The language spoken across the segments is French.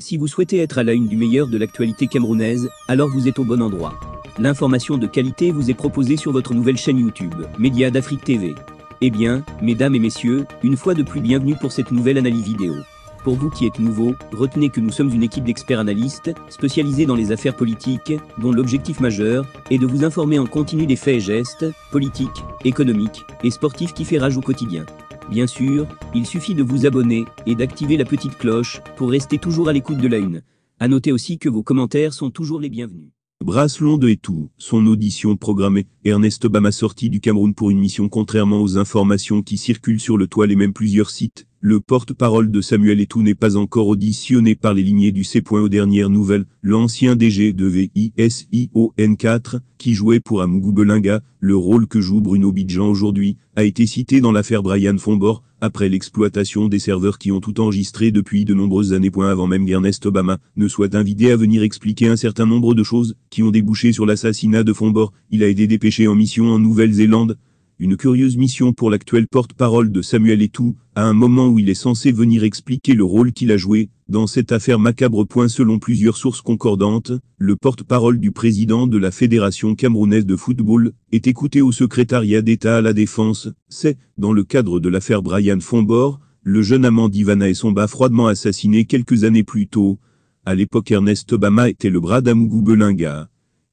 Si vous souhaitez être à la une du meilleur de l'actualité camerounaise, alors vous êtes au bon endroit. L'information de qualité vous est proposée sur votre nouvelle chaîne YouTube, Média d'Afrique TV. Eh bien, mesdames et messieurs, une fois de plus bienvenue pour cette nouvelle analyse vidéo. Pour vous qui êtes nouveaux, retenez que nous sommes une équipe d'experts analystes, spécialisés dans les affaires politiques, dont l'objectif majeur est de vous informer en continu des faits et gestes, politiques, économiques et sportifs qui fait rage au quotidien. Bien sûr, il suffit de vous abonner et d'activer la petite cloche pour rester toujours à l'écoute de la une. À noter aussi que vos commentaires sont toujours les bienvenus. Bracelon de Etou, son audition programmée. Ernest Obama sorti du Cameroun pour une mission. Contrairement aux informations qui circulent sur le toile et même plusieurs sites, le porte-parole de Samuel Etou n'est pas encore auditionné par les lignées du C. Aux dernières nouvelles, l'ancien DG de Vision 4, qui jouait pour Amougou Belinga, le rôle que joue Bruno Bidjan aujourd'hui, a été cité dans l'affaire Brian Fombor, après l'exploitation des serveurs qui ont tout enregistré depuis de nombreuses années. Avant même qu'Ernest Obama ne soit invité à venir expliquer un certain nombre de choses qui ont débouché sur l'assassinat de Fombor, il a été dépêché en mission en Nouvelle-Zélande. Une curieuse mission pour l'actuel porte-parole de Samuel Etou, à un moment où il est censé venir expliquer le rôle qu'il a joué dans cette affaire macabre. Selon plusieurs sources concordantes, le porte-parole du président de la Fédération camerounaise de football est écouté au secrétariat d'État à la Défense. C'est, dans le cadre de l'affaire Brian Fombor, le jeune amant d'Ivana Essomba froidement assassiné quelques années plus tôt. À l'époque, Ernest Obama était le bras d'Amougou Belinga.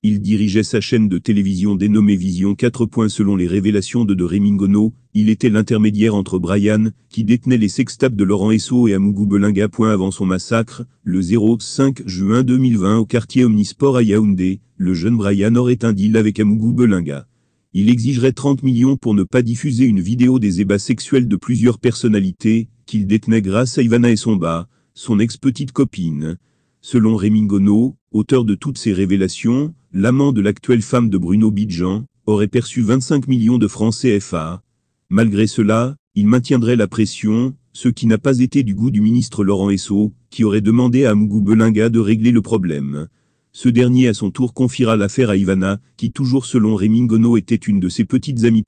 Il dirigeait sa chaîne de télévision dénommée Vision 4. Selon les révélations de Rémi Ngono, il était l'intermédiaire entre Brian, qui détenait les sextapes de Laurent Esso et Amougou Belinga. Avant son massacre, le 5 juin 2020 au quartier Omnisport à Yaoundé, le jeune Brian aurait un deal avec Amougou Belinga. Il exigerait 30 millions pour ne pas diffuser une vidéo des ébats sexuels de plusieurs personnalités, qu'il détenait grâce à Ivana Essomba, son ex-petite copine. Selon Rémi Ngono, auteur de toutes ces révélations, l'amant de l'actuelle femme de Bruno Bidjan aurait perçu 25 millions de francs CFA. Malgré cela, il maintiendrait la pression, ce qui n'a pas été du goût du ministre Laurent Esso, qui aurait demandé à Amougou Belinga de régler le problème. Ce dernier à son tour confiera l'affaire à Ivana, qui toujours selon Rémi Ngono était une de ses petites amies.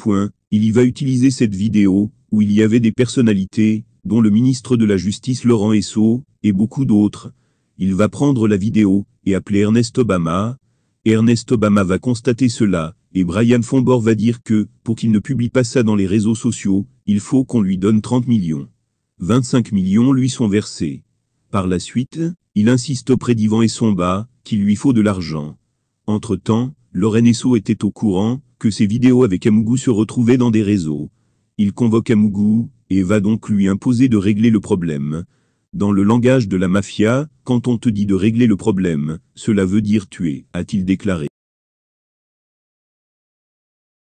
Il y va utiliser cette vidéo, où il y avait des personnalités, dont le ministre de la Justice Laurent Esso, et beaucoup d'autres. Il va prendre la vidéo, et appeler Ernest Obama. Ernest Obama va constater cela, et Brian Fombor va dire que, pour qu'il ne publie pas ça dans les réseaux sociaux, il faut qu'on lui donne 30 millions. 25 millions lui sont versés. Par la suite, il insiste auprès d'Ivan Essomba, qu'il lui faut de l'argent. Entre-temps, Laurent Esso était au courant, que ses vidéos avec Amougou se retrouvaient dans des réseaux. Il convoque Amougou, et va donc lui imposer de régler le problème. Dans le langage de la mafia, quand on te dit de régler le problème, cela veut dire tuer, a-t-il déclaré.